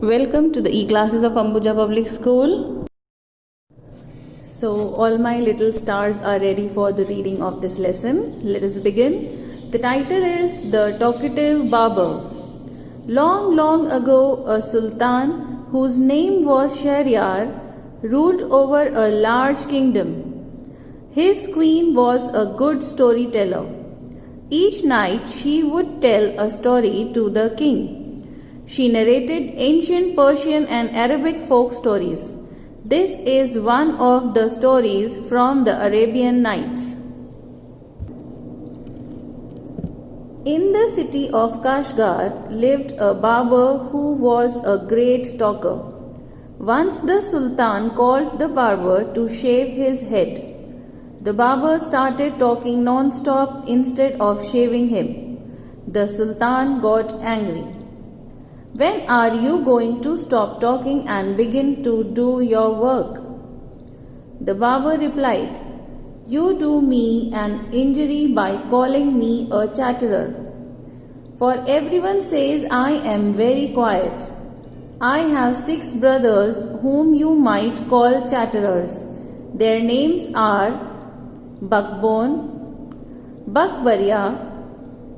Welcome to the e-classes of Ambuja Public School. So all my little stars are ready for the reading of this lesson. Let us begin. The title is The Talkative Barber. Long, long ago, a sultan whose name was Shahryar ruled over a large kingdom. His queen was a good storyteller. Each night she would tell a story to the king. She narrated ancient Persian and Arabic folk stories. This is one of the stories from the Arabian Nights. In the city of Kashgar lived a barber who was a great talker. Once the Sultan called the barber to shave his head. The barber started talking non-stop instead of shaving him. The Sultan got angry. When are you going to stop talking and begin to do your work? The barber replied, You do me an injury by calling me a chatterer. For everyone says I am very quiet. I have 6 brothers whom you might call chatterers. Their names are Buckbone, Buckbarya,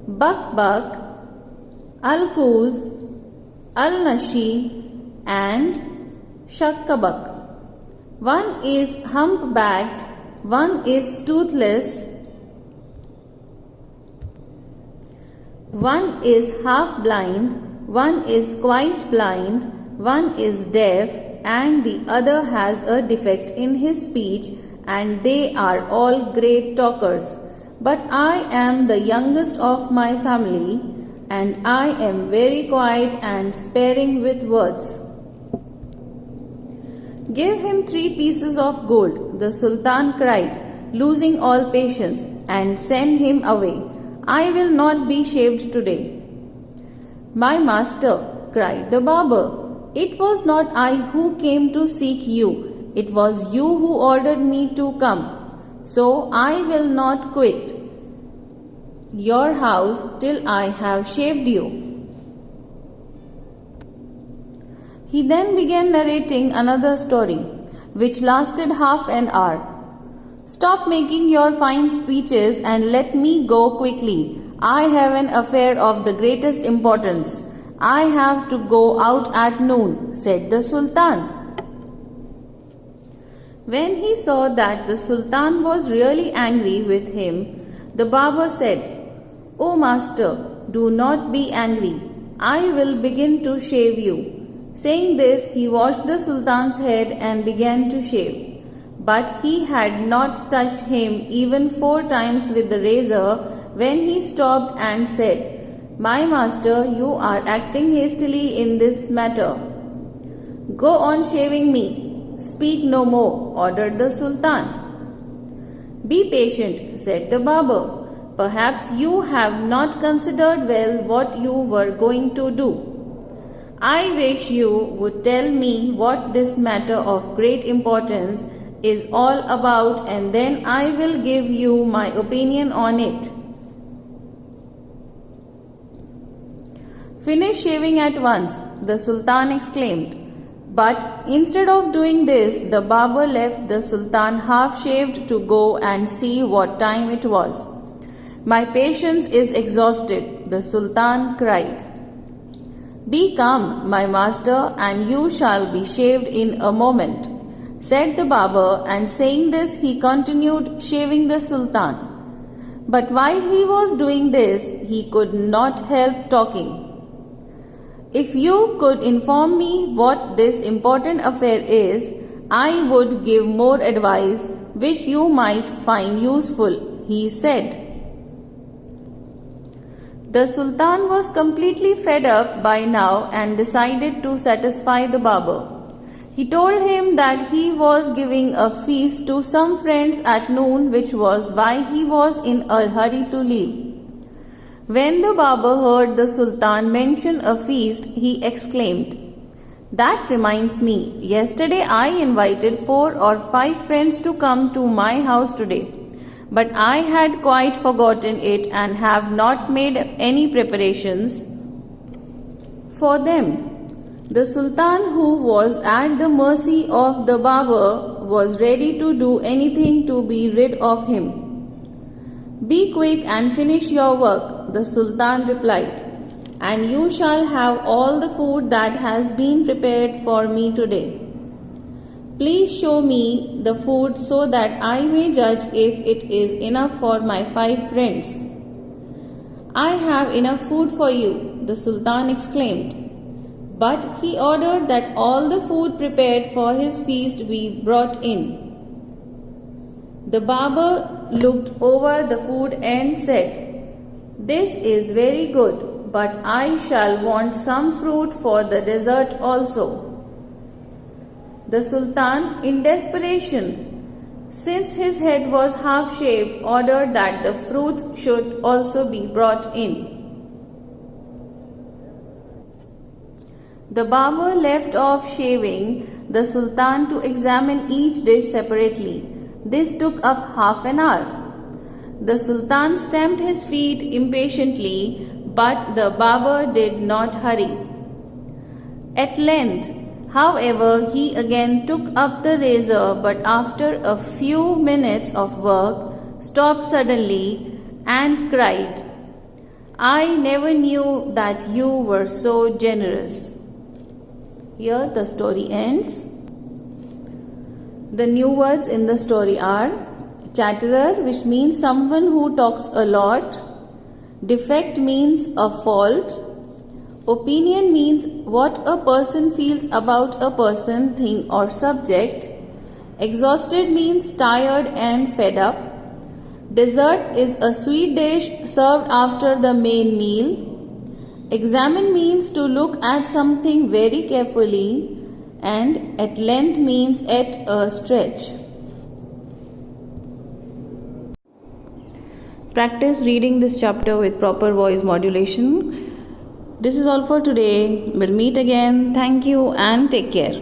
Buck-Buck, Al-Kuz, Al-Nashi and Shakkabak. One is humpbacked, one is toothless, one is half blind, one is quite blind, one is deaf, and the other has a defect in his speech, and they are all great talkers. But I am the youngest of my family, and I am very quiet and sparing with words. Give him 3 pieces of gold, the Sultan cried, losing all patience, and send him away. I will not be shaved today. My master, cried the barber, it was not I who came to seek you, it was you who ordered me to come. So I will not quit your house till I have shaved you. He then began narrating another story, which lasted half an hour. Stop making your fine speeches and let me go quickly. I have an affair of the greatest importance. I have to go out at noon, said the Sultan. When he saw that the Sultan was really angry with him, the barber said, O master, do not be angry. I will begin to shave you. Saying this, he washed the Sultan's head and began to shave. But he had not touched him even 4 times with the razor when he stopped and said, My master, you are acting hastily in this matter. Go on shaving me. Speak no more, ordered the Sultan. Be patient, said the barber. Perhaps you have not considered well what you were going to do. I wish you would tell me what this matter of great importance is all about, and then I will give you my opinion on it. Finish shaving at once, the Sultan exclaimed. But instead of doing this, the barber left the Sultan half-shaved to go and see what time it was. My patience is exhausted, the Sultan cried. Be calm, my master, and you shall be shaved in a moment, said the barber, and saying this he continued shaving the Sultan. But while he was doing this, he could not help talking. If you could inform me what this important affair is, I would give more advice which you might find useful, he said. The Sultan was completely fed up by now and decided to satisfy the barber. He told him that he was giving a feast to some friends at noon, which was why he was in a hurry to leave. When the barber heard the Sultan mention a feast, he exclaimed, That reminds me, yesterday I invited 4 or 5 friends to come to my house today. But I had quite forgotten it and have not made any preparations for them. The Sultan, who was at the mercy of the Babur, was ready to do anything to be rid of him. "Be quick and finish your work," the Sultan replied, "and you shall have all the food that has been prepared for me today. Please show me the food so that I may judge if it is enough for my 5 friends." "I have enough food for you," the Sultan exclaimed. But he ordered that all the food prepared for his feast be brought in. The Babur looked over the food and said, "This is very good, but I shall want some fruit for the dessert also." The Sultan, in desperation, since his head was half shaved, ordered that the fruits should also be brought in. The Babur left off shaving the Sultan to examine each dish separately. This took up half an hour. The Sultan stamped his feet impatiently, but the Babur did not hurry. At length, however, he again took up the razor, but after a few minutes of work, stopped suddenly and cried, "I never knew that you were so generous." Here the story ends. The new words in the story are chatterer, which means someone who talks a lot. Defect means a fault. Opinion means what a person feels about a person, thing or subject. Exhausted means tired and fed up. Dessert is a sweet dish served after the main meal. Examine means to look at something very carefully, and at length means at a stretch. Practice reading this chapter with proper voice modulation. This is all for today. We'll meet again. Thank you and take care.